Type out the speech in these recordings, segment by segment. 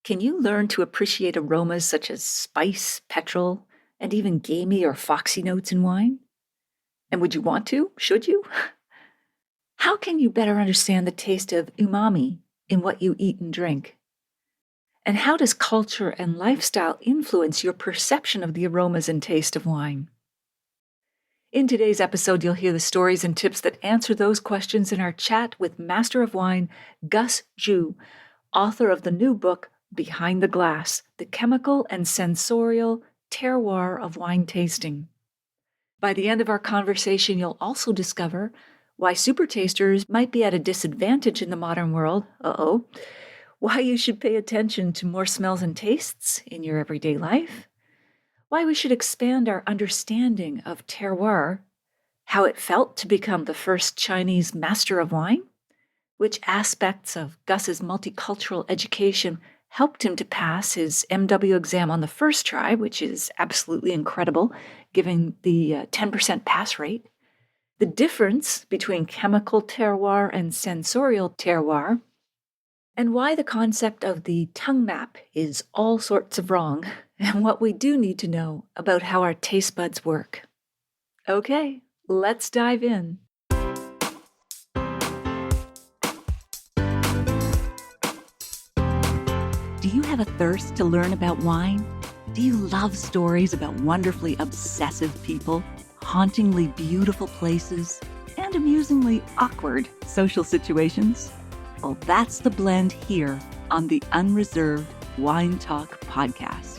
Can you learn to appreciate aromas such as spice, petrol, and even gamey or foxy notes in wine? And would you want to? Should you? How can you better understand the taste of umami in what you eat and drink? And how does culture and lifestyle influence your perception of the aromas and taste of wine? In today's episode, you'll hear the stories and tips that answer those questions in our chat with Master of Wine, Gus Zhu, author of the new book, Behind the Glass, the Chemical and Sensorial Terroir of Wine Tasting. By the end of our conversation, you'll also discover why super tasters might be at a disadvantage in the modern world, why you should pay attention to more smells and tastes in your everyday life, why we should expand our understanding of terroir, how it felt to become the first Chinese master of wine, which aspects of Gus's multicultural education helped him to pass his MW exam on the first try, which is absolutely incredible, given the 10% pass rate, the difference between chemical terroir and sensorial terroir, and why the concept of the tongue map is all sorts of wrong, and what we do need to know about how our taste buds work. Okay, let's dive in. Do you have a thirst to learn about wine? Do you love stories about wonderfully obsessive people, hauntingly beautiful places, and amusingly awkward social situations? Well, that's the blend here on the Unreserved Wine Talk podcast.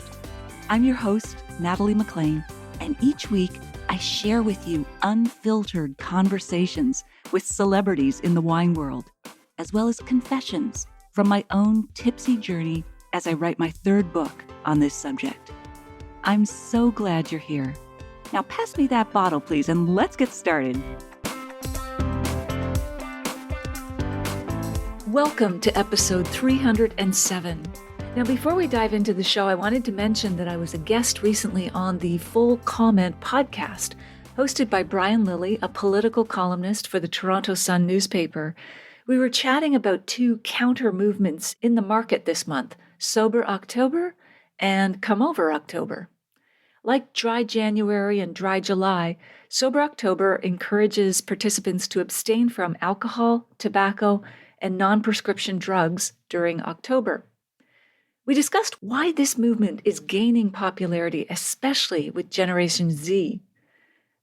I'm your host, Natalie McLean, and each week I share with you unfiltered conversations with celebrities in the wine world, as well as confessions from my own tipsy journey as I write my third book on this subject. I'm so glad you're here. Now pass me that bottle, please, and let's get started. Welcome to episode 307. Now, before we dive into the show, I wanted to mention that I was a guest recently on the Full Comment podcast, hosted by Brian Lilly, a political columnist for the Toronto Sun newspaper. We were chatting about two counter movements in the market this month, Sober October and Come Over October. Like Dry January and Dry July, Sober October encourages participants to abstain from alcohol, tobacco, and non-prescription drugs during October. We discussed why this movement is gaining popularity, especially with Generation Z.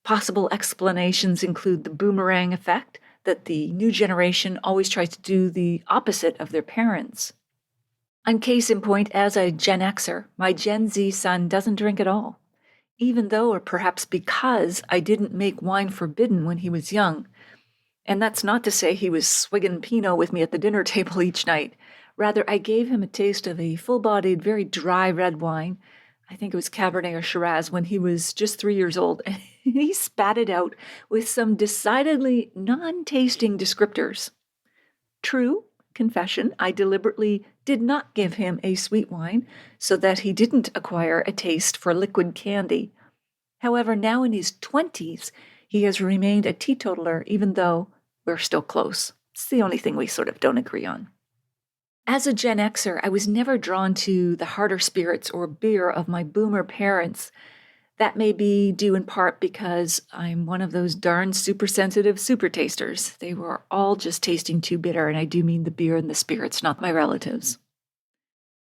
Possible explanations include the boomerang effect, that the new generation always tries to do the opposite of their parents. I'm case in point as a Gen Xer. My Gen Z son doesn't drink at all, even though, or perhaps because, I didn't make wine forbidden when he was young. And that's not to say he was swigging Pinot with me at the dinner table each night. Rather, I gave him a taste of a full-bodied, very dry red wine. I think it was Cabernet or Shiraz when he was just 3 years old. And he spat it out with some decidedly non-tasting descriptors. True, confession, I deliberately did not give him a sweet wine so that he didn't acquire a taste for liquid candy. However, now in his 20s, he has remained a teetotaler, even though we're still close. It's the only thing we sort of don't agree on. As a Gen Xer, I was never drawn to the harder spirits or beer of my boomer parents. That may be due in part because I'm one of those darn super-sensitive super tasters. They were all just tasting too bitter, and I do mean the beer and the spirits, not my relatives.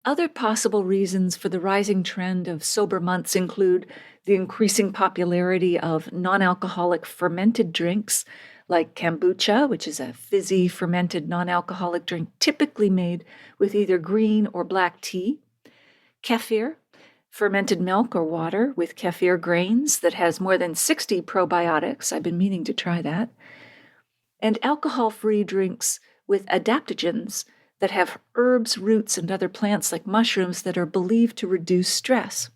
Other possible reasons for the rising trend of sober months include the increasing popularity of non-alcoholic fermented drinks like kombucha, which is a fizzy fermented non-alcoholic drink typically made with either green or black tea, kefir, fermented milk or water with kefir grains that has more than 60 probiotics. I've been meaning to try that, and alcohol-free drinks with adaptogens that have herbs, roots, and other plants like mushrooms that are believed to reduce stress.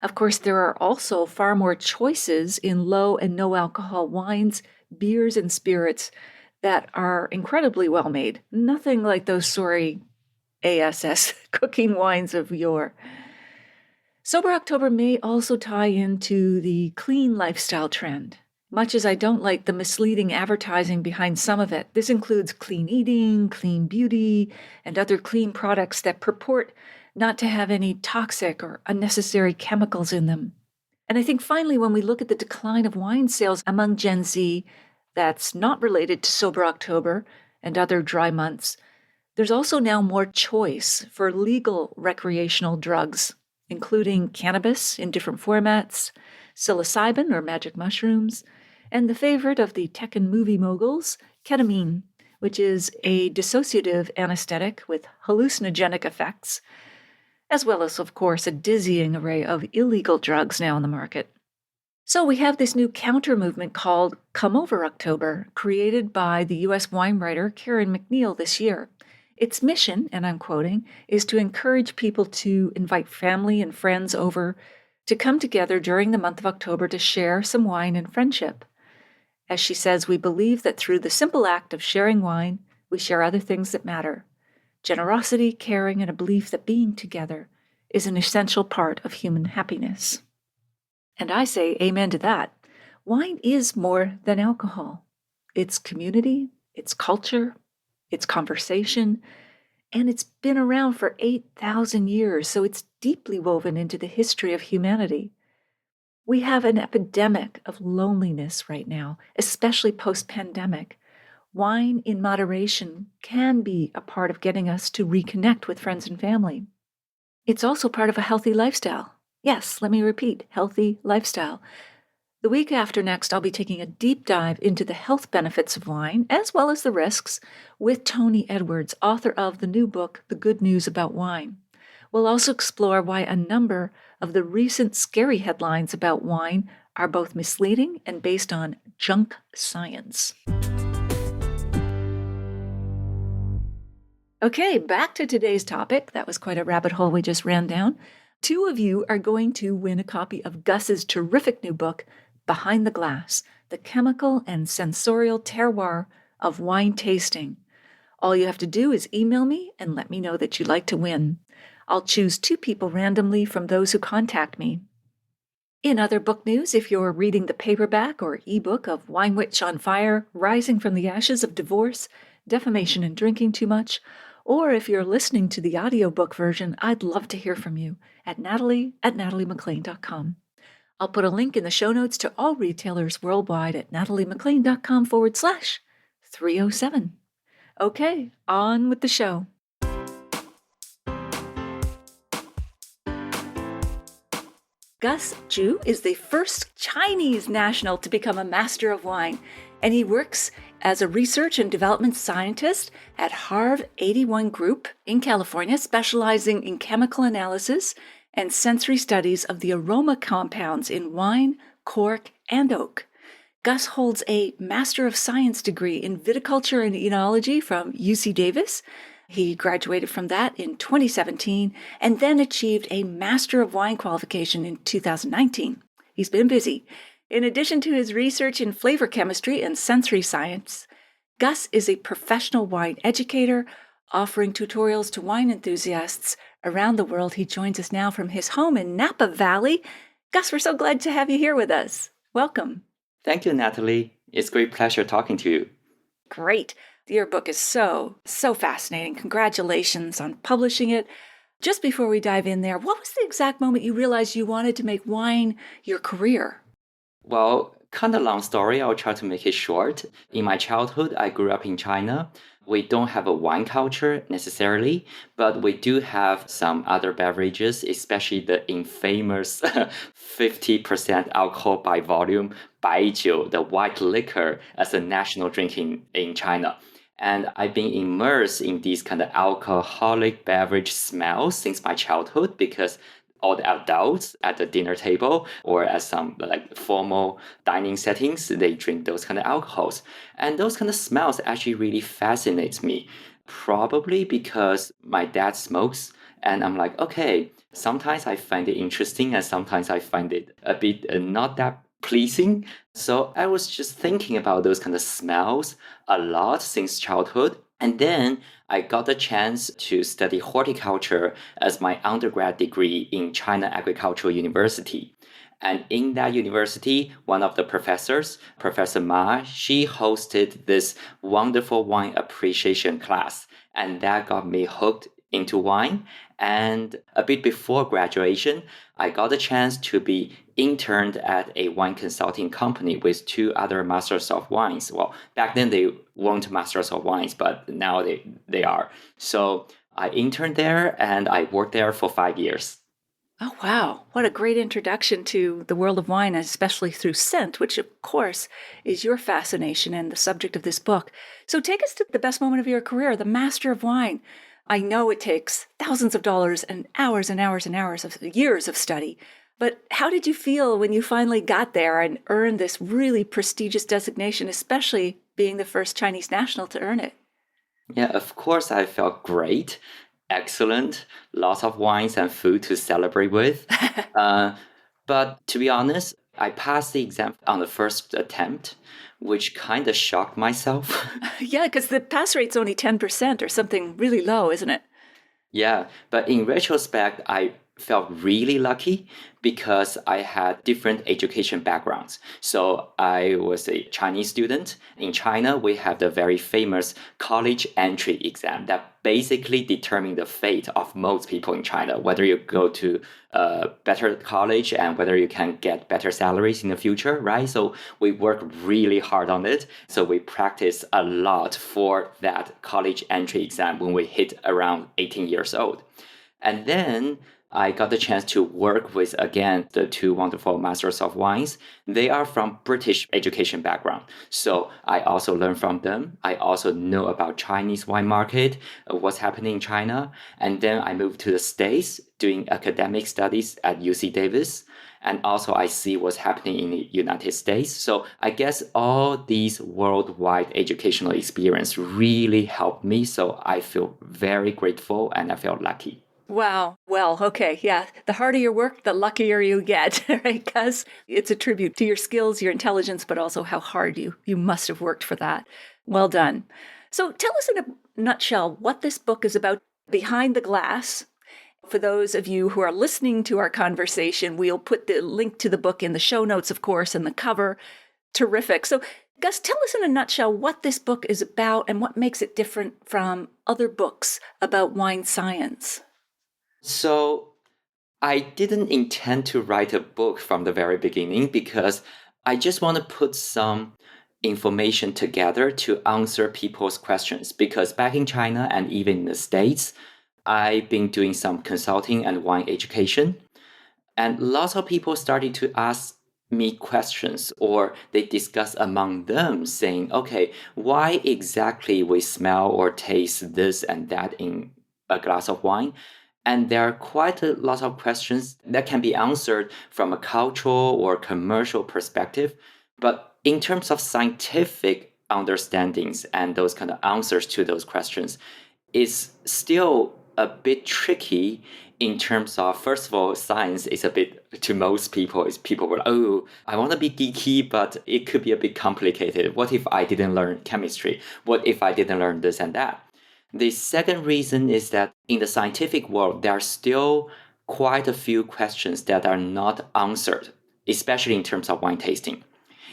Of course, there are also far more choices in low and no alcohol wines, beers, and spirits that are incredibly well made. Nothing like those sorry ASS cooking wines of yore. Sober October may also tie into the clean lifestyle trend. much as I don't like the misleading advertising behind some of it. This includes clean eating, clean beauty, and other clean products that purport not to have any toxic or unnecessary chemicals in them. And I think finally, when we look at the decline of wine sales among Gen Z, that's not related to Sober October and other dry months, there's also now more choice for legal recreational drugs, including cannabis in different formats, psilocybin or magic mushrooms, and the favorite of the tech and movie moguls, ketamine, which is a dissociative anesthetic with hallucinogenic effects, as well as, of course, a dizzying array of illegal drugs now on the market. So we have this new counter-movement called Come Over October, created by the U.S. wine writer Karen McNeil this year. Its mission, and I'm quoting, is to encourage people to invite family and friends over to come together during the month of October to share some wine and friendship. As she says, we believe that through the simple act of sharing wine, we share other things that matter. Generosity, caring, and a belief that being together is an essential part of human happiness. And I say amen to that. Wine is more than alcohol. It's community, it's culture, it's conversation, and it's been around for 8,000 years, so it's deeply woven into the history of humanity. We have an epidemic of loneliness right now, especially post-pandemic. Wine in moderation can be a part of getting us to reconnect with friends and family. It's also part of a healthy lifestyle. Yes, let me repeat, healthy lifestyle. The week after next, I'll be taking a deep dive into the health benefits of wine, as well as the risks, with Tony Edwards, author of the new book, The Good News About Wine. We'll also explore why a number of the recent scary headlines about wine are both misleading and based on junk science. Okay, back to today's topic. That was quite a rabbit hole we just ran down. 2 of you are going to win a copy of Gus's terrific new book, Behind the Glass, The Chemical and Sensorial Terroir of Wine Tasting. All you have to do is email me and let me know that you'd like to win. I'll choose 2 people randomly from those who contact me. In other book news, if you're reading the paperback or ebook of Wine Witch on Fire, Rising from the Ashes of Divorce, Defamation and Drinking Too Much, or if you're listening to the audiobook version, I'd love to hear from you at natalie@nataliemclean.com. I'll put a link in the show notes to all retailers worldwide at nataliemclean.com/307. Okay, on with the show. Gus Zhu is the first Chinese national to become a Master of Wine, and he works as a research and development scientist at Harv 81 Group in California, specializing in chemical analysis and sensory studies of the aroma compounds in wine, cork, and oak. Gus holds a Master of Science degree in viticulture and enology from UC Davis. He graduated from that in 2017 and then achieved a Master of Wine qualification in 2019. He's been busy. In addition to his research in flavor chemistry and sensory science, Gus is a professional wine educator, offering tutorials to wine enthusiasts around the world. He joins us now from his home in Napa Valley. Gus, we're so glad to have you here with us. Welcome. Thank you, Natalie. It's a great pleasure talking to you. Great. Your book is so fascinating. Congratulations on publishing it. Just before we dive in there, what was the exact moment you realized you wanted to make wine your career? Well, kind of long story. I'll try to make it short. In my childhood, I grew up in China. We don't have a wine culture necessarily, but we do have some other beverages, especially the infamous 50% alcohol by volume baijiu, the white liquor, as a national drink in China. And I've been immersed in these kind of alcoholic beverage smells since my childhood, because all the adults at the dinner table or at some like formal dining settings, they drink those kind of alcohols. And those kind of smells actually really fascinates me, probably because my dad smokes. And I'm like, okay, sometimes I find it interesting and sometimes I find it a bit not that pleasing. So I was just thinking about those kind of smells a lot since childhood. And then I got the chance to study horticulture as my undergrad degree in China Agricultural University. And in that university, one of the professors, Professor Ma, she hosted this wonderful wine appreciation class. And that got me hooked into wine. And a bit before graduation, I got a chance to be interned at a wine consulting company with two other masters of wines. Well, back then they weren't masters of wines, but now they are. So I interned there and I worked there for 5 years. Oh, wow. What a great introduction to the world of wine, especially through scent, which, of course, is your fascination and the subject of this book. So take us to the best moment of your career, the Master of Wine. I know it takes thousands of dollars and hours and hours and hours of years of study, but how did you feel when you finally got there and earned this really prestigious designation, especially being the first Chinese national to earn it? Yeah, of course, I felt great, excellent, lots of wines and food to celebrate with. uh, but to be honest, I passed the exam on the first attempt, which kind of shocked myself. Yeah, because the pass rate's only 10% or something really low, isn't it? Yeah, but in retrospect, I felt really lucky because I had different education backgrounds. So I was a Chinese student. In China, we have the very famous college entry exam that basically determines the fate of most people in China, whether you go to a better college and whether you can get better salaries in the future, right? So we work really hard on it. So we practice a lot for that college entry exam when we hit around 18 years old. And then I got the chance to work with, again, the two wonderful masters of wines. They are from British education background. So I also learned from them. I also know about Chinese wine market, what's happening in China. And then I moved to the States doing academic studies at UC Davis. And also I see what's happening in the United States. So I guess all these worldwide educational experience really helped me. So I feel very grateful and I feel lucky. Wow. Well, okay. Yeah. The harder your work, the luckier you get, right? Because it's a tribute to your skills, your intelligence, but also how hard you must have worked for that. Well done. So tell us in a nutshell what this book is about behind the glass. For those of you who are listening to our conversation, we'll put the link to the book in the show notes, of course, and the cover. Terrific. So Gus, tell us in a nutshell what this book is about and what makes it different from other books about wine science. So I didn't intend to write a book from the very beginning because I just want to put some information together to answer people's questions. Because back in China and even in the States, I've been doing some consulting and wine education. And lots of people started to ask me questions or they discuss among them saying, okay, why exactly we smell or taste this and that in a glass of wine? And there are quite a lot of questions that can be answered from a cultural or commercial perspective. But in terms of scientific understandings and those kind of answers to those questions, is still a bit tricky in terms of, first of all, science is a bit, to most people, is people were, oh, I want to be geeky, but it could be a bit complicated. What if I didn't learn chemistry? What if I didn't learn this and that? The second reason is that in the scientific world, there are still quite a few questions that are not answered, especially in terms of wine tasting.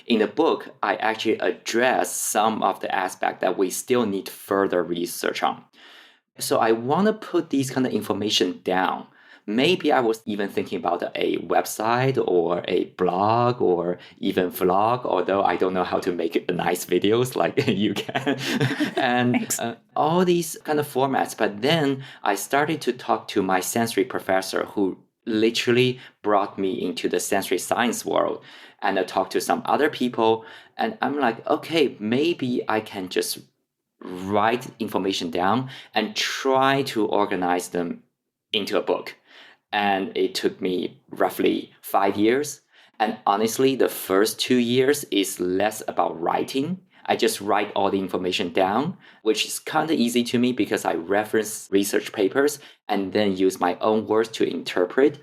In the book, I actually address some of the aspects that we still need further research on. So I want to put these kind of information down. Maybe I was even thinking about a website or a blog or even vlog, although I don't know how to make nice videos like you can. And all these kind of formats. But then I started to talk to my sensory professor who literally brought me into the sensory science world. And I talked to some other people. And I'm like, okay, maybe I can just write information down and try to organize them into a book. And it took me roughly 5 years. And honestly, the first 2 years is less about writing. I just write all the information down, which is kind of easy to me because I reference research papers and then use my own words to interpret.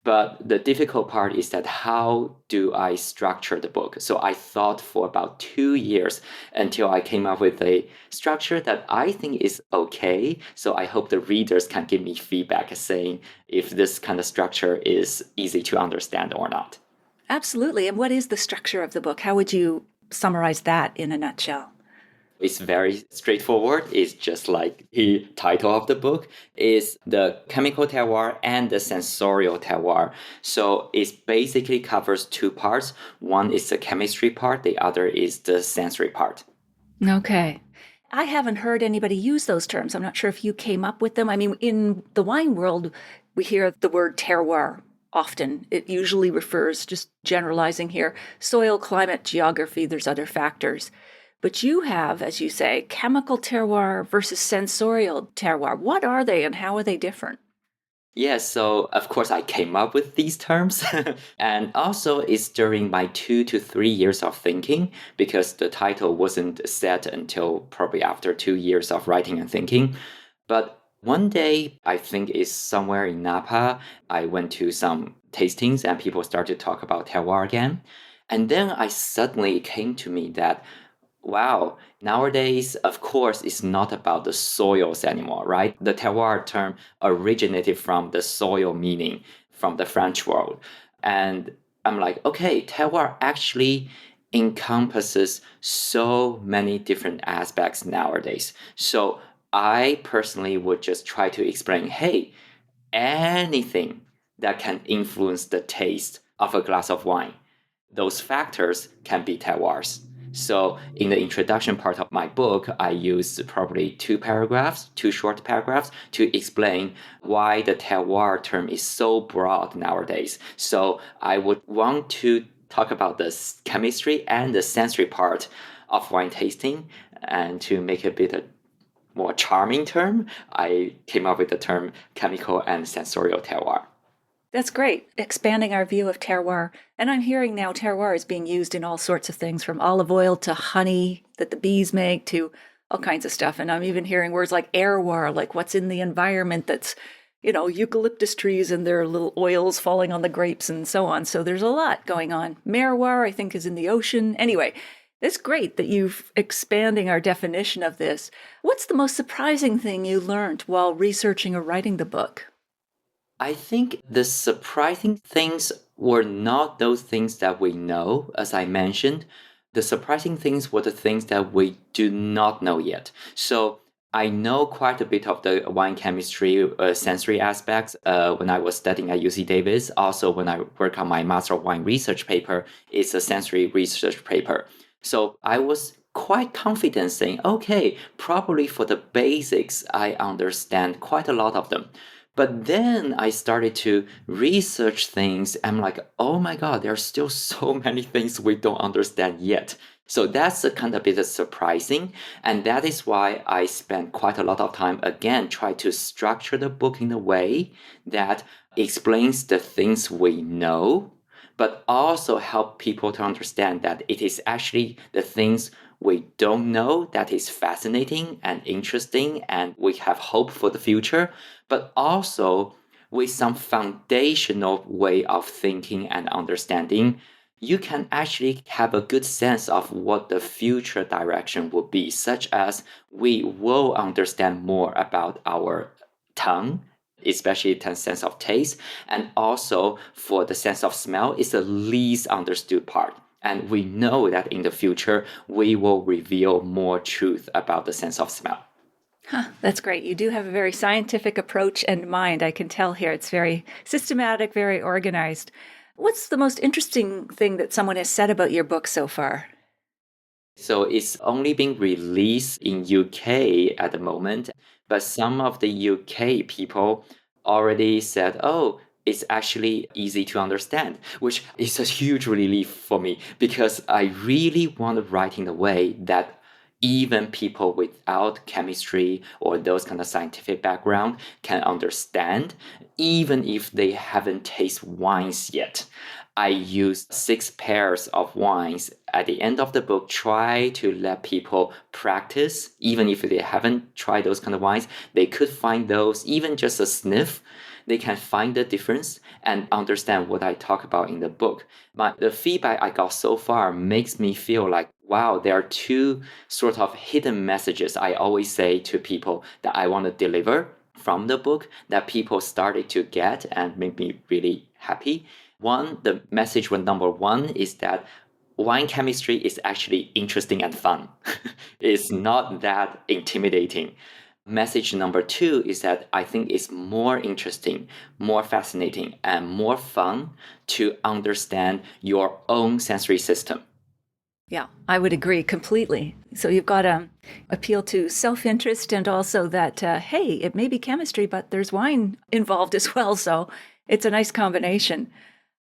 But the difficult part is that how do I structure the book? So I thought for about 2 years until I came up with a structure that I think is okay. So I hope the readers can give me feedback saying if this kind of structure is easy to understand or not. Absolutely. And what is the structure of the book? How would you summarize that in a nutshell? It's very straightforward. It's just like the title of the book is the chemical terroir and the sensorial terroir. So it basically covers two parts. One is the chemistry part, the other is the sensory part. Okay. I haven't heard anybody use those terms. I'm not sure if you came up with them. I mean, in the wine world, we hear the word terroir often. It usually refers, just generalizing here, soil, climate, geography, there's other factors. But you have, as you say, chemical terroir versus sensorial terroir. What are they and how are they different? Yeah, so of course I came up with these terms. And also it's during my 2 to 3 years of thinking because the title wasn't set until probably after 2 years of writing and thinking. But one day, I think it's somewhere in Napa, I went to some tastings and people started to talk about terroir again. And then I suddenly it came to me that wow, nowadays, of course, it's not about the soils anymore, right? The terroir term originated from the soil meaning from the French world. And I'm like, okay, terroir actually encompasses so many different aspects nowadays. So I personally would just try to explain, hey, anything that can influence the taste of a glass of wine, those factors can be terroirs. So in the introduction part of my book, I used probably two short paragraphs to explain why the terroir term is so broad nowadays. So I would want to talk about the chemistry and the sensory part of wine tasting, and to make it a bit more charming term, I came up with the term chemical and sensorial terroir. That's great, expanding our view of terroir. And I'm hearing now terroir is being used in all sorts of things, from olive oil to honey that the bees make to all kinds of stuff. And I'm even hearing words like airwar, like what's in the environment that's, eucalyptus trees and their little oils falling on the grapes and so on. So there's a lot going on. Merwar, I think, is in the ocean. Anyway, it's great that you've expanding our definition of this. What's the most surprising thing you learned while researching or writing the book? I think the surprising things were not those things that we know, as I mentioned. The surprising things were the things that we do not know yet. So I know quite a bit of the wine chemistry, sensory aspects when I was studying at UC Davis. Also, when I work on my Master of Wine research paper, it's a sensory research paper. So I was quite confident saying, okay, probably for the basics, I understand quite a lot of them. But then I started to research things. I'm like, oh my God, there are still so many things we don't understand yet. So that's a kind of bit surprising. And that is why I spent quite a lot of time again try to structure the book in a way that explains the things we know, but also help people to understand that it is actually the things we don't know that is fascinating and interesting, and we have hope for the future, but also with some foundational way of thinking and understanding, you can actually have a good sense of what the future direction will be, such as we will understand more about our tongue, especially the sense of taste, and also for the sense of smell is the least understood part. And we know that in the future, we will reveal more truth about the sense of smell. Huh, that's great. You do have a very scientific approach and mind. I can tell here it's very systematic, very organized. What's the most interesting thing that someone has said about your book so far? So it's only being released in UK at the moment, but some of the UK people already said, oh, it's actually easy to understand, which is a huge relief for me because I really want to write in a way that even people without chemistry or those kind of scientific background can understand, even if they haven't tasted wines yet. I used 6 pairs of wines at the end of the book, try to let people practice, even if they haven't tried those kind of wines, they could find those, even just a sniff, they can find the difference and understand what I talk about in the book. But the feedback I got so far makes me feel like, wow, there are two sort of hidden messages I always say to people that I want to deliver from the book that people started to get and make me really happy. The message number one is that wine chemistry is actually interesting and fun. It's not that intimidating. Message number two is that I think it's more interesting, more fascinating, and more fun to understand your own sensory system. Yeah, I would agree completely. So you've got to appeal to self-interest and also that, hey, it may be chemistry, but there's wine involved as well. So it's a nice combination.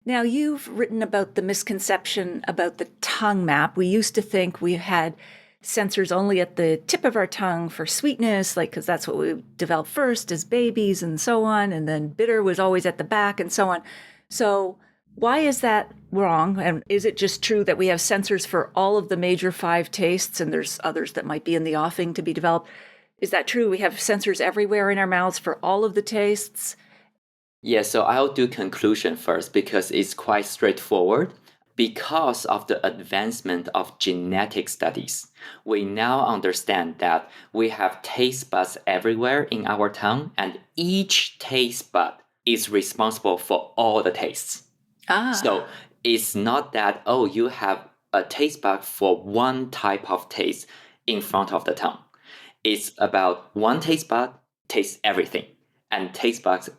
Now, you've written about the misconception about the tongue map. We used to think we had sensors only at the tip of our tongue for sweetness, like, because that's what we developed first as babies and so on. And then bitter was always at the back and so on. So why is that wrong? And is it just true that we have sensors for all of the major 5 tastes and there's others that might be in the offing to be developed? Is that true? We have sensors everywhere in our mouths for all of the tastes? Yeah, so I'll do conclusion first because it's quite straightforward. Because of the advancement of genetic studies, we now understand that we have taste buds everywhere in our tongue, and each taste bud is responsible for all the tastes. So it's not that, oh, you have a taste bud for one type of taste in front of the tongue. It's about one taste bud tastes everything, and taste buds,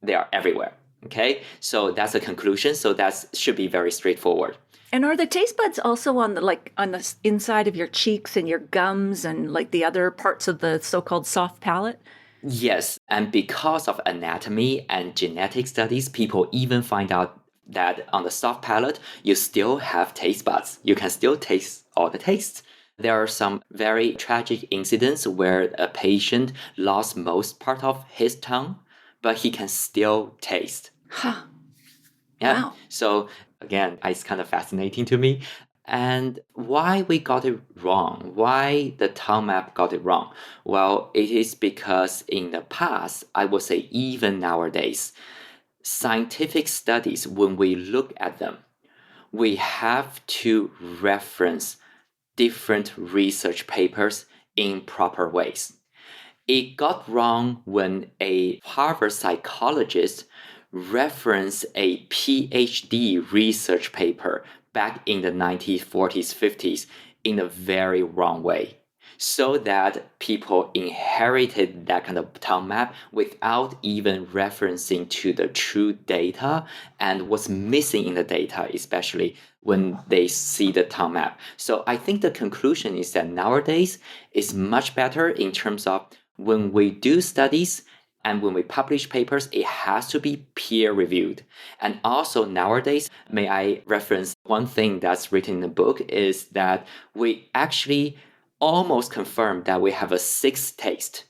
they are everywhere. Okay, so that's a conclusion. So that should be very straightforward. And are the taste buds also on the inside of your cheeks and your gums and like the other parts of the so-called soft palate? Yes, and because of anatomy and genetic studies, people even find out that on the soft palate, you still have taste buds. You can still taste all the tastes. There are some very tragic incidents where a patient lost most part of his tongue, but he can still taste. Huh. Yeah. Wow. So again, it's kind of fascinating to me. And why we got it wrong, why the tongue map got it wrong? Well, it is because in the past, I would say even nowadays, scientific studies, when we look at them, we have to reference different research papers in proper ways. It got wrong when a Harvard psychologist referenced a PhD research paper back in the 1940s, 50s in a very wrong way, so that people inherited that kind of tongue map without even referencing to the true data and what's missing in the data, especially when they see the tongue map. So I think the conclusion is that nowadays it's much better in terms of when we do studies and when we publish papers, it has to be peer reviewed. And also nowadays, may I reference one thing that's written in the book is that we actually almost confirmed that we have a 6th taste.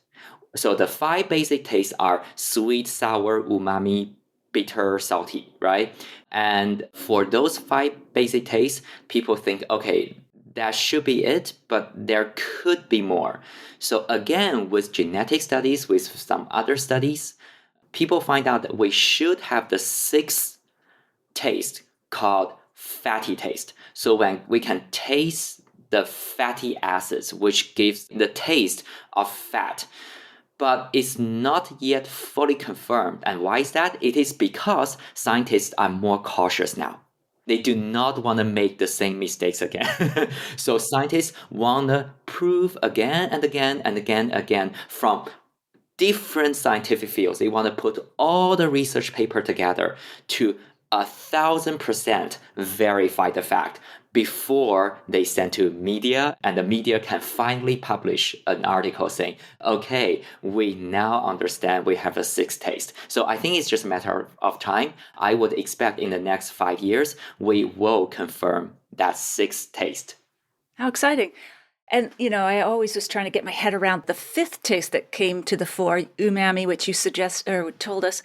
So the 5 basic tastes are sweet, sour, umami, bitter, salty, right? And for those 5 basic tastes, people think, okay, that should be it, but there could be more. So again, with genetic studies, with some other studies, people find out that we should have the 6th taste called fatty taste. So when we can taste the fatty acids, which gives the taste of fat, but it's not yet fully confirmed. And why is that? It is because scientists are more cautious now. They do not want to make the same mistakes again. So scientists want to prove again and again and again from different scientific fields. They want to put all the research paper together to 1,000% verify the fact before they send to media, and the media can finally publish an article saying, okay, we now understand we have a 6th taste. So I think it's just a matter of time. I would expect in the next 5 years, we will confirm that 6th taste. How exciting. And, I always was trying to get my head around the 5th taste that came to the fore, umami, which you told us.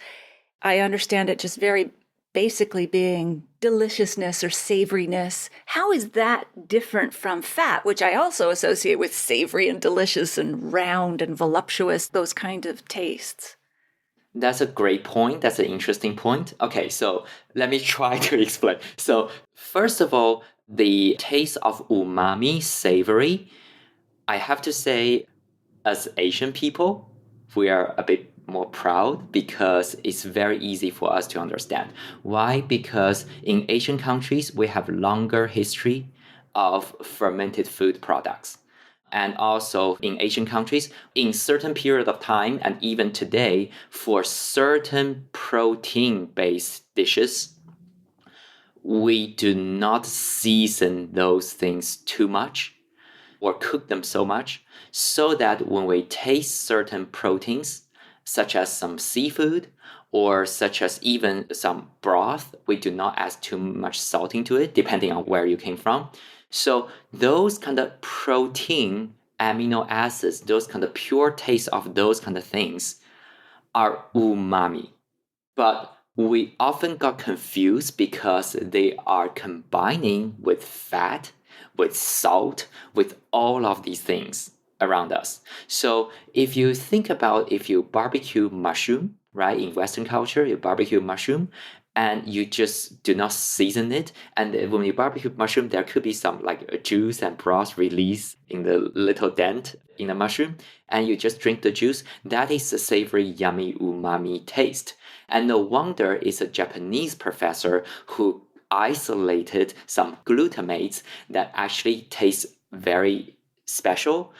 I understand it just very basically being deliciousness or savoriness. How is that different from fat, which I also associate with savory and delicious and round and voluptuous, those kind of tastes? That's a great point. That's an interesting point. Okay, so let me try to explain. So first of all, the taste of umami, savory, I have to say, as Asian people, we are a bit more proud because it's very easy for us to understand. Why? Because in Asian countries, we have longer history of fermented food products. And also in Asian countries, in certain period of time, and even today, for certain protein-based dishes, we do not season those things too much or cook them so much, so that when we taste certain proteins, such as some seafood or such as even some broth, we do not add too much salt into it, depending on where you came from. So those kind of protein amino acids, those kind of pure taste of those kind of things are umami. But we often got confused because they are combining with fat, with salt, with all of these things around us. So if you think about if you barbecue mushroom, right, in Western culture, you barbecue mushroom and you just do not season it. And when you barbecue mushroom, there could be some like juice and broth release in the little dent in the mushroom. And you just drink the juice. That is a savory, yummy, umami taste. And no wonder it's a Japanese professor who isolated some glutamates that actually taste very special.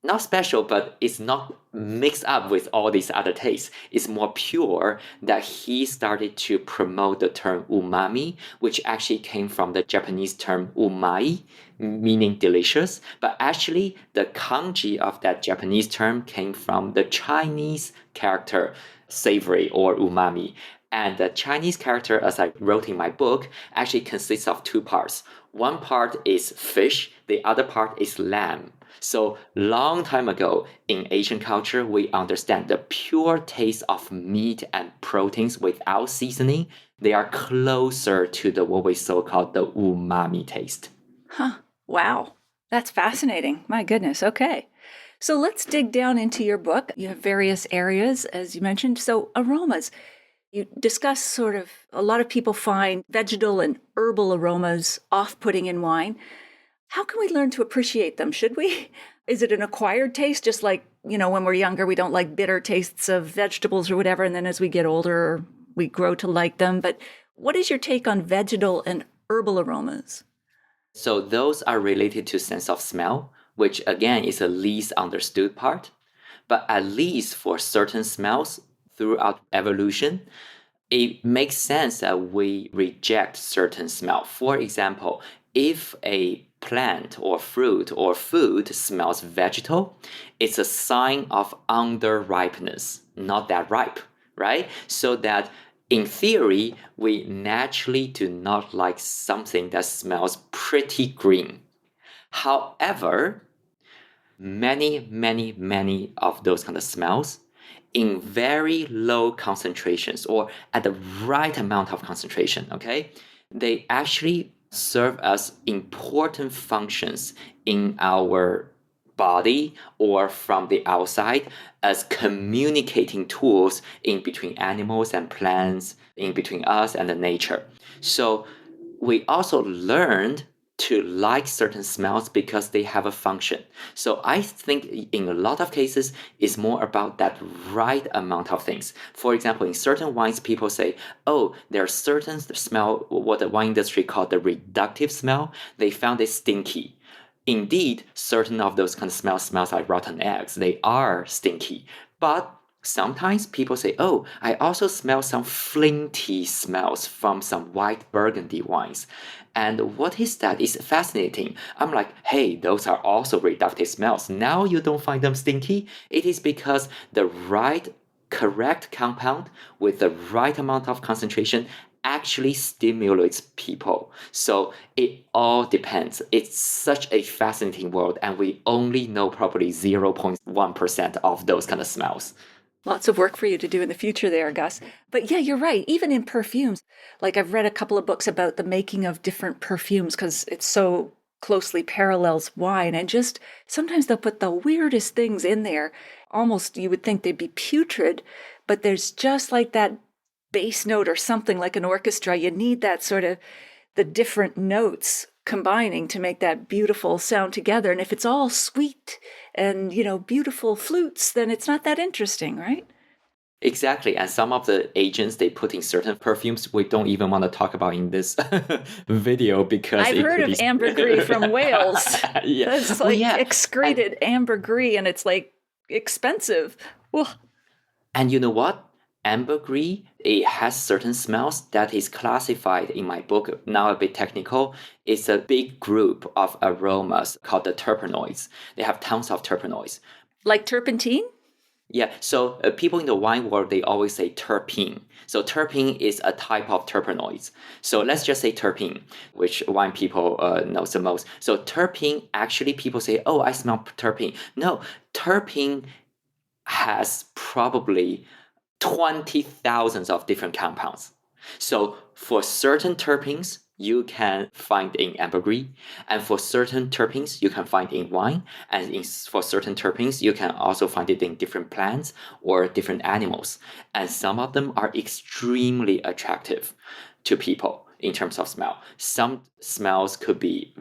Not special, but it's not mixed up with all these other tastes. It's more pure that he started to promote the term umami, which actually came from the Japanese term umai, meaning delicious. But actually, the kanji of that Japanese term came from the Chinese character savory or umami. And the Chinese character, as I wrote in my book, actually consists of two parts. One part is fish, the other part is lamb. So long time ago in Asian culture, we understand the pure taste of meat and proteins without seasoning. They are closer to the what we so-called the umami taste. Huh. Wow. That's fascinating. My goodness. Okay. So let's dig down into your book. You have various areas, as you mentioned. So aromas. You discuss sort of, a lot of people find vegetal and herbal aromas off-putting in wine. How can we learn to appreciate them? Should we? Is it an acquired taste? Just like, when we're younger, we don't like bitter tastes of vegetables or whatever. And then as we get older, we grow to like them. But what is your take on vegetal and herbal aromas? So those are related to sense of smell, which again is the least understood part. But at least for certain smells throughout evolution, it makes sense that we reject certain smell. For example, if a plant or fruit or food smells vegetal, it's a sign of under-ripeness, not that ripe, right? So that in theory, we naturally do not like something that smells pretty green. However, many of those kind of smells in very low concentrations or at the right amount of concentration, okay, they actually serve as important functions in our body or from the outside as communicating tools in between animals and plants, in between us and the nature. So we also learned to like certain smells because they have a function. So I think in a lot of cases, it's more about that right amount of things. For example, in certain wines, people say, oh, there are certain smell, what the wine industry called the reductive smell. They found it stinky. Indeed, certain of those kind of smells like rotten eggs. They are stinky. But sometimes people say, oh, I also smell some flinty smells from some white Burgundy wines. And what is that? It's fascinating. I'm like, hey, those are also reductive smells. Now you don't find them stinky. It is because the correct compound with the right amount of concentration actually stimulates people. So it all depends. It's such a fascinating world, and we only know probably 0.1% of those kind of smells. Lots of work for you to do in the future there, Gus. But yeah, you're right. Even in perfumes, like I've read a couple of books about the making of different perfumes because it so closely parallels wine. And just sometimes they'll put the weirdest things in there. Almost you would think they'd be putrid, but there's just like that bass note or something like an orchestra. You need that sort of the different notes combining to make that beautiful sound together. And if it's all sweet and, beautiful flutes, then it's not that interesting, right? Exactly. And some of the agents they put in certain perfumes we don't even want to talk about in this video because I've it heard could of be ambergris from Wales. yeah. That's Well, like yeah. And excreted ambergris and it's like expensive. Well, and you know what? Ambergris, it has certain smells that is classified in my book, now a bit technical. It's a big group of aromas called the terpenoids. They have tons of terpenoids. like turpentine? Yeah, so people in the wine world, they always say terpene. So terpene is a type of terpenoids. So let's just say terpene, which wine people know the most. So terpene, actually people say, oh, I smell terpene. No, terpene has probably 20,000 of different compounds. So for certain terpenes, you can find in ambergris, and for certain terpenes, you can find in wine, and for certain terpenes, you can also find it in different plants or different animals. And some of them are extremely attractive to people in terms of smell. Some smells could be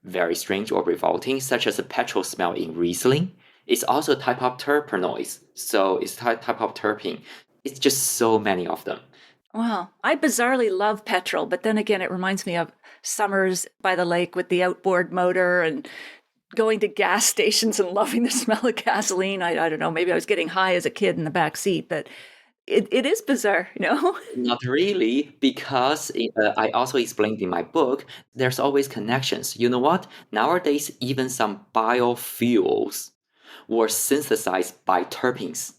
very strange or revolting, such as a petrol smell in Riesling. It's also a type of terpenoids, so it's a type of terpene. It's just so many of them. Wow. I bizarrely love petrol, but then again, it reminds me of summers by the lake with the outboard motor and going to gas stations and loving the smell of gasoline. I don't know, maybe I was getting high as a kid in the back seat, but it is bizarre, you know? Not really, because I also explained in my book, there's always connections. You know what? Nowadays, even some biofuels were synthesized by terpenes.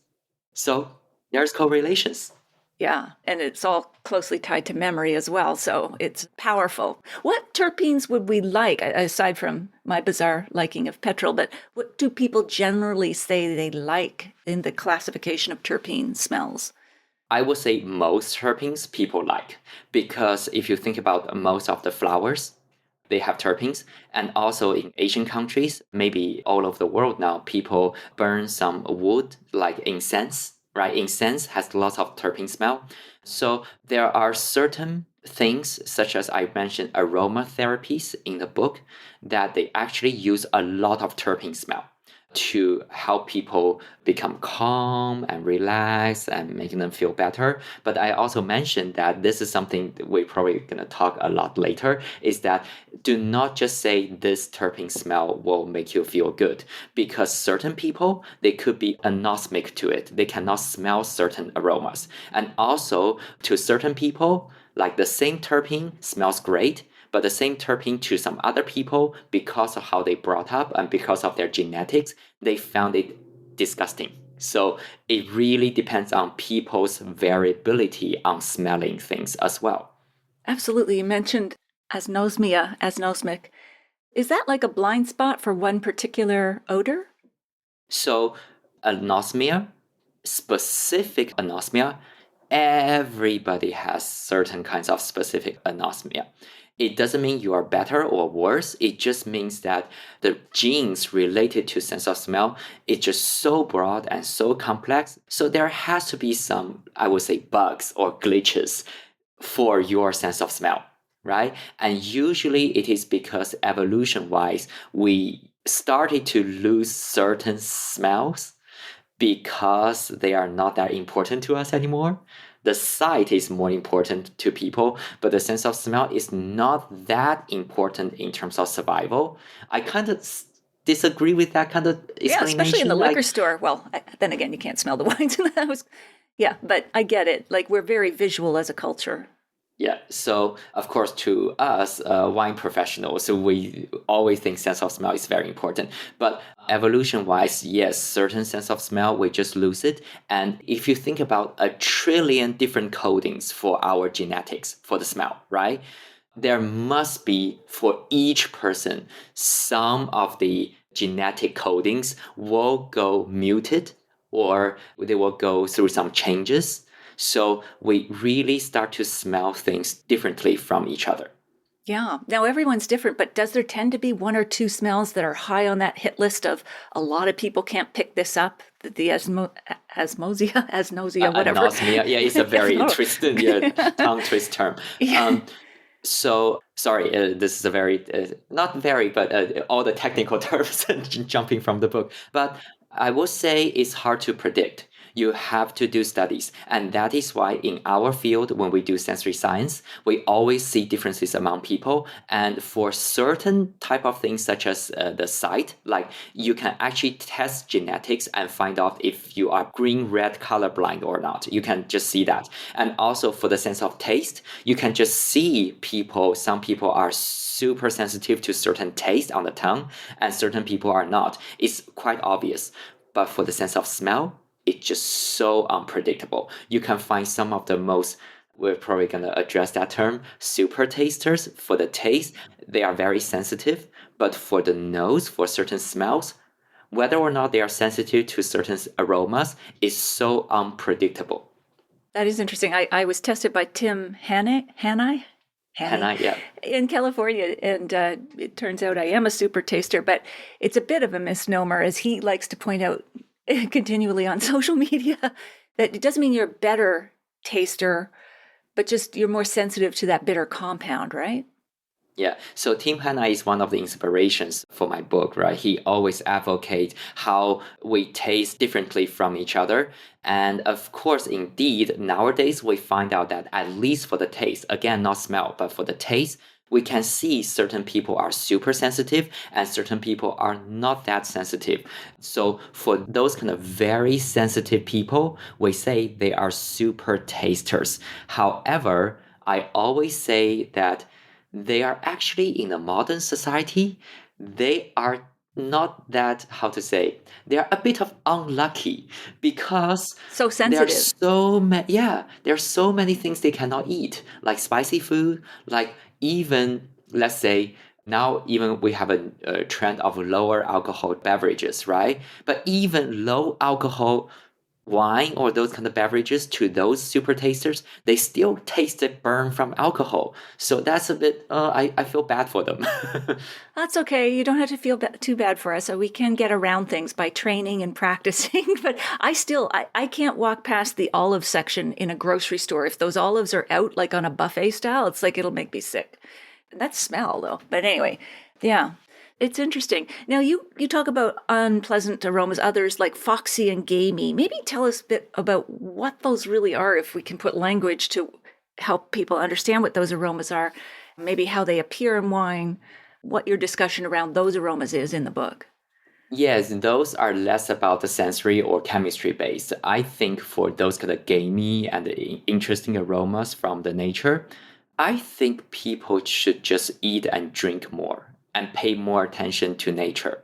So there's correlations. Yeah, and it's all closely tied to memory as well, so it's powerful. What terpenes would we like, aside from my bizarre liking of petrol, but what do people generally say they like in the classification of terpene smells? I would say most terpenes people like because if you think about most of the flowers, they have terpenes. And also in Asian countries, maybe all over the world now, people burn some wood like incense, right? Incense has lots of terpene smell. So there are certain things, such as I mentioned aromatherapies in the book, that they actually use a lot of terpene smell to help people become calm and relax and making them feel better. But I also mentioned that this is something that we're probably going to talk a lot later, is that do not just say this terpene smell will make you feel good, because certain people, they could be anosmic to it. They cannot smell certain aromas. And also to certain people, like the same terpene smells great, but the same terpene to some other people, because of how they brought up and because of their genetics, they found it disgusting. So it really depends on people's variability on smelling things as well. Absolutely. You mentioned anosmia, anosmic. Is that like a blind spot for one particular odor? So anosmia, specific anosmia, everybody has certain kinds of specific anosmia. It doesn't mean you are better or worse. It just means that the genes related to sense of smell is just so broad and so complex. So there has to be some, I would say, bugs or glitches for your sense of smell, right? And usually it is because evolution wise, we started to lose certain smells because they are not that important to us anymore. The sight is more important to people, but the sense of smell is not that important in terms of survival. I kind of disagree with that kind of Yeah, especially in the explanation. liquor store. Well, then again, you can't smell the wines in the house. Yeah, but I get it. Like, we're very visual as a culture. Yeah, so of course, to us, wine professionals, we always think sense of smell is very important. But evolution-wise, yes, certain sense of smell, we just lose it. And if you think about 1 trillion different codings for our genetics for the smell, right? There must be, for each person, some of the genetic codings will go muted or they will go through some changes. So we really start to smell things differently from each other. Yeah. Now, everyone's different, but does there tend to be one or two smells that are high on that hit list of a lot of people can't pick this up? The asnosia, whatever. Anosmia, yeah, it's a very No. twisted, tongue twist term. Yeah. So sorry, this is a very not very, but all the technical terms jumping from the book. But I will say it's hard to predict. You have to do studies. And that is why in our field, when we do sensory science, we always see differences among people. And for certain type of things, such as the sight, like you can actually test genetics and find out if you are green-red colorblind or not. You can just see that. And also for the sense of taste, you can just see people. Some people are super sensitive to certain taste on the tongue, and certain people are not. It's quite obvious. But for the sense of smell, it's just so unpredictable. You can find some of the most, we're probably going to address that term, super tasters. For the taste, they are very sensitive. But for the nose, for certain smells, whether or not they are sensitive to certain aromas is so unpredictable. That is interesting. I was tested by Tim Haney Yeah. in California, and it turns out I am a super taster, but it's a bit of a misnomer, as he likes to point out continually on social media, that it doesn't mean you're a better taster, but just you're more sensitive to that bitter compound, right? Yeah, so Tim Hanna is one of the inspirations for my book, right? He always advocates how we taste differently from each other. And of course, indeed, nowadays we find out that at least for the taste, again, not smell, but for the taste, we can see certain people are super sensitive and certain people are not that sensitive. So for those kind of very sensitive people, we say they are super tasters. However, I always say that they are actually in a modern society, they are not that, how to say, they are a bit of unlucky because So there are sensitive. there are so many things they cannot eat, like spicy food, like even, let's say, now even we have a trend of lower alcohol beverages, right? But even low alcohol wine or those kind of beverages to those super tasters, they still taste the burn from alcohol. So that's a bit, I feel bad for them. That's okay. You don't have to feel too bad for us. So we can get around things by training and practicing. But I can't walk past the olive section in a grocery store. If those olives are out, like on a buffet style, it's like it'll make me sick. And that's smell, though. But anyway, yeah. It's interesting. Now, you talk about unpleasant aromas, others like foxy and gamey. Maybe tell us a bit about what those really are, if we can put language to help people understand what those aromas are, maybe how they appear in wine, what your discussion around those aromas is in the book. Yes, those are less about the sensory or chemistry based. I think for those kind of gamey and interesting aromas from the nature, I think people should just eat and drink more and pay more attention to nature.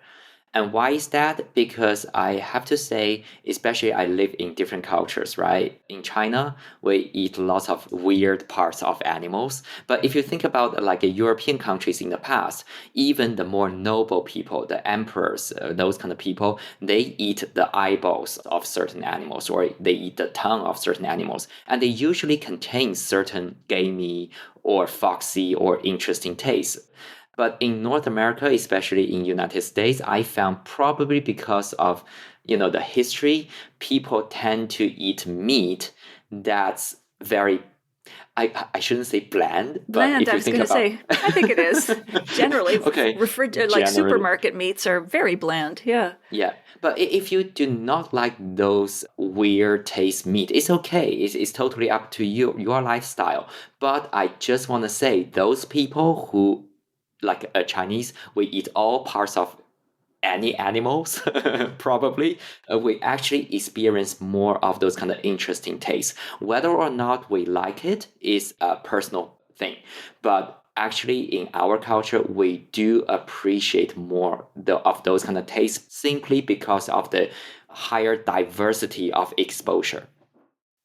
And why is that? Because I have to say, especially I live in different cultures, right? In China, we eat lots of weird parts of animals. But if you think about like European countries in the past, even the more noble people, the emperors, those kind of people, they eat the eyeballs of certain animals or they eat the tongue of certain animals. And they usually contain certain gamey or foxy or interesting tastes. But in North America, especially in United States, I found probably because of, the history, people tend to eat meat that's very, I shouldn't say bland, but Bland, if I you was think going to about say. I think it is. Generally, okay, like generally, supermarket meats are very bland. Yeah. yeah. But if you do not like those weird taste meat, it's okay. It's totally up to you, your lifestyle. But I just want to say those people who like a Chinese, we eat all parts of any animals, probably. We actually experience more of those kind of interesting tastes. Whether or not we like it is a personal thing. But actually, in our culture, we do appreciate more of those kind of tastes simply because of the higher diversity of exposure.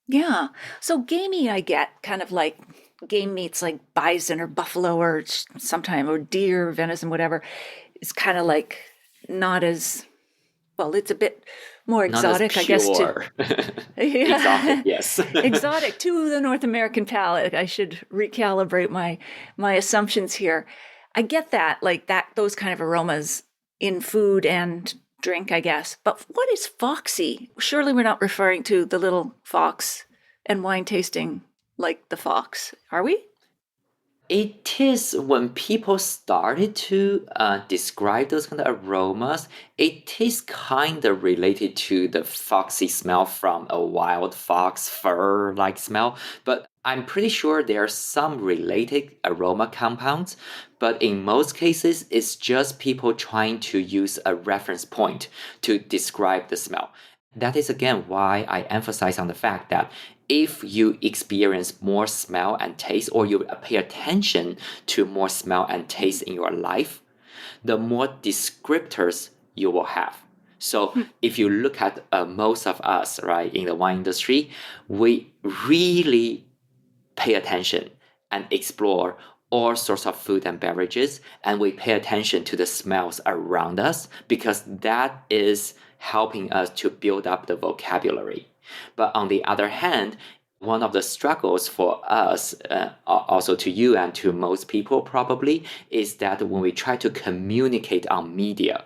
Yeah. So gamey, I get kind of like game meats like bison or buffalo or sometime or deer, venison, whatever. It's kind of like not as well. It's a bit more Not as exotic, I guess. To pure. Exotic, yeah, yes. exotic to the North American palate. I should recalibrate my assumptions here. I get that, like that, those kind of aromas in food and drink, I guess. But what is foxy? Surely we're not referring to the little fox and wine tasting like the fox, are we? It is when people started to describe those kind of aromas, it is kind of related to the foxy smell from a wild fox fur like smell. But I'm pretty sure there are some related aroma compounds. But in most cases, it's just people trying to use a reference point to describe the smell. That is again why I emphasize on the fact that if you experience more smell and taste, or you pay attention to more smell and taste in your life, the more descriptors you will have. So if you look at most of us, right, in the wine industry, we really pay attention and explore all sorts of food and beverages, and we pay attention to the smells around us because that is helping us to build up the vocabulary. But on the other hand, one of the struggles for us, also to you and to most people probably, is that when we try to communicate on media,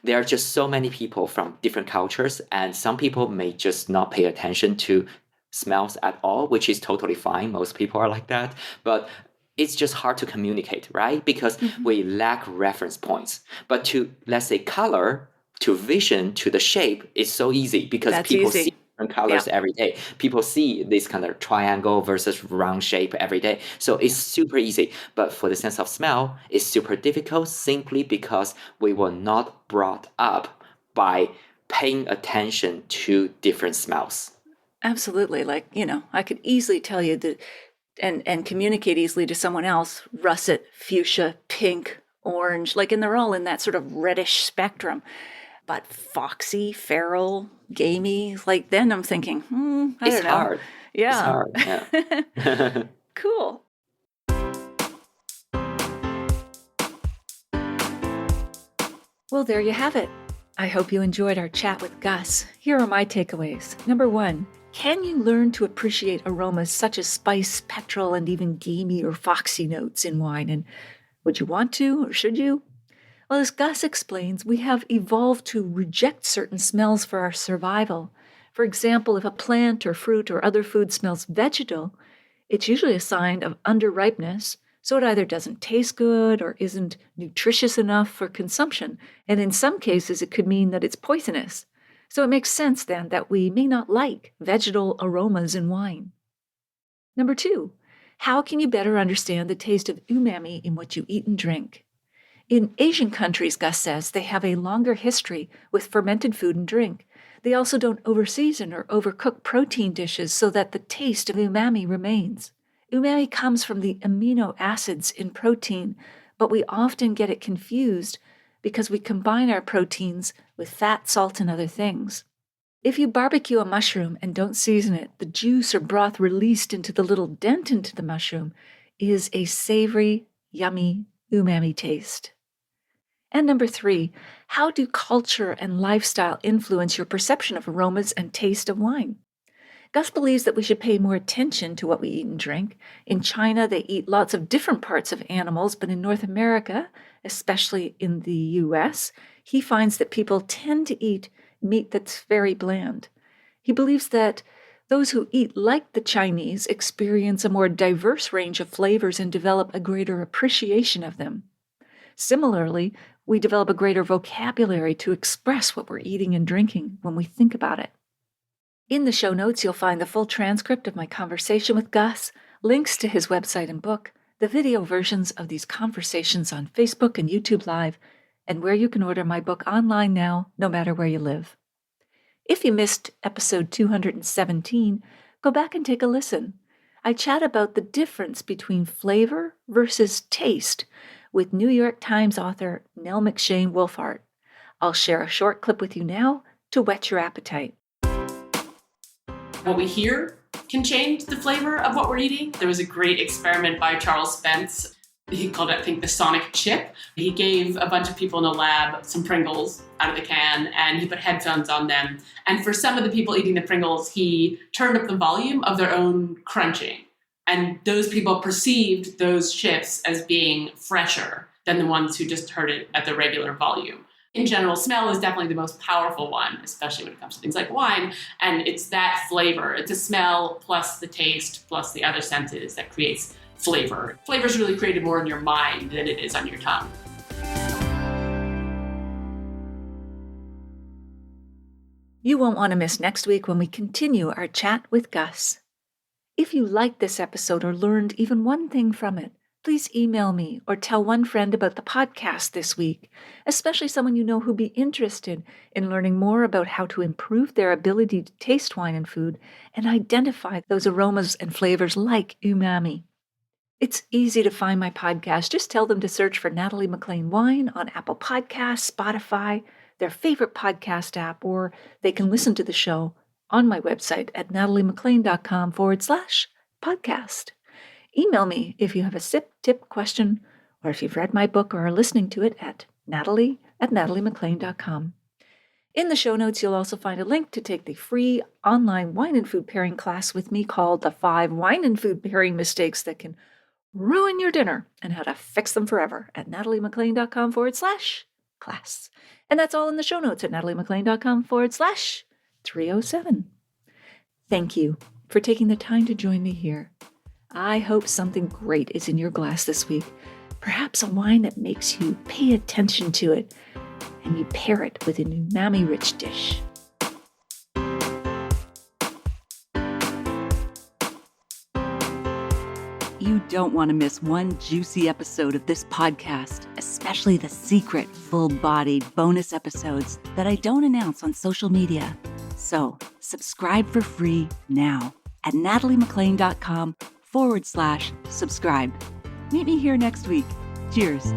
there are just so many people from different cultures, and some people may just not pay attention to smells at all, which is totally fine. Most people are like that. But it's just hard to communicate, right? Because we lack reference points. But to, let's say, color, to vision, to the shape, it's so easy because That's people easy. see different colors every day. People see this kind of triangle versus round shape every day. So it's super easy. But for the sense of smell, it's super difficult simply because we were not brought up by paying attention to different smells. Absolutely. Like, I could easily tell you that and communicate easily to someone else, russet, fuchsia, pink, orange, and they're all in that sort of reddish spectrum. But foxy, feral, gamey, then I'm thinking, I It's don't know. hard. It's Yeah. hard. Yeah. Cool. Well, there you have it. I hope you enjoyed our chat with Gus. Here are my takeaways. Number 1, can you learn to appreciate aromas such as spice, petrol, and even gamey or foxy notes in wine? And would you want to, or should you? Well, as Gus explains, we have evolved to reject certain smells for our survival. For example, if a plant or fruit or other food smells vegetal, it's usually a sign of underripeness, so it either doesn't taste good or isn't nutritious enough for consumption, and in some cases it could mean that it's poisonous. So it makes sense then that we may not like vegetal aromas in wine. Number 2, how can you better understand the taste of umami in what you eat and drink? In Asian countries, Gus says, they have a longer history with fermented food and drink. They also don't overseason or overcook protein dishes so that the taste of umami remains. Umami comes from the amino acids in protein, but we often get it confused because we combine our proteins with fat, salt, and other things. If you barbecue a mushroom and don't season it, the juice or broth released into the little dent into the mushroom is a savory, yummy umami taste. And number 3, how do culture and lifestyle influence your perception of aromas and taste of wine? Gus believes that we should pay more attention to what we eat and drink. In China, they eat lots of different parts of animals, but in North America, especially in the US, he finds that people tend to eat meat that's very bland. He believes that those who eat like the Chinese experience a more diverse range of flavors and develop a greater appreciation of them. Similarly, we develop a greater vocabulary to express what we're eating and drinking when we think about it. In the show notes, you'll find the full transcript of my conversation with Gus, links to his website and book, the video versions of these conversations on Facebook and YouTube Live, and where you can order my book online now, no matter where you live. If you missed episode 217, go back and take a listen. I chat about the difference between flavor versus taste with New York Times author Nell McShane Wolfhart. I'll share a short clip with you now to whet your appetite. What we hear can change the flavor of what we're eating. There was a great experiment by Charles Spence. He called it, I think, the sonic chip. He gave a bunch of people in a lab some Pringles out of the can, and he put headphones on them. And for some of the people eating the Pringles, he turned up the volume of their own crunching. And those people perceived those chips as being fresher than the ones who just heard it at the regular volume. In general, smell is definitely the most powerful one, especially when it comes to things like wine. And it's that flavor. It's a smell plus the taste plus the other senses that creates flavor. Flavor is really created more in your mind than it is on your tongue. You won't want to miss next week when we continue our chat with Gus. If you liked this episode or learned even one thing from it, please email me or tell one friend about the podcast this week, especially someone you know who'd be interested in learning more about how to improve their ability to taste wine and food and identify those aromas and flavors like umami. It's easy to find my podcast. Just tell them to search for Natalie MacLean Wine on Apple Podcasts, Spotify, their favorite podcast app, or they can listen to the show on my website at nataliemaclean.com/podcast. Email me if you have a sip tip question or if you've read my book or are listening to it at natalie@nataliemaclean.com. In the show notes, you'll also find a link to take the free online wine and food pairing class with me called The 5 Wine and Food Pairing Mistakes That Can Ruin Your Dinner and How to Fix Them Forever at nataliemaclean.com/class. And that's all in the show notes at nataliemaclean.com/307. Thank you for taking the time to join me here. I hope something great is in your glass this week. Perhaps a wine that makes you pay attention to it and you pair it with an umami-rich dish. You don't want to miss one juicy episode of this podcast, especially the secret, full-bodied bonus episodes that I don't announce on social media. So subscribe for free now at nataliemaclean.com/subscribe. Meet me here next week. Cheers.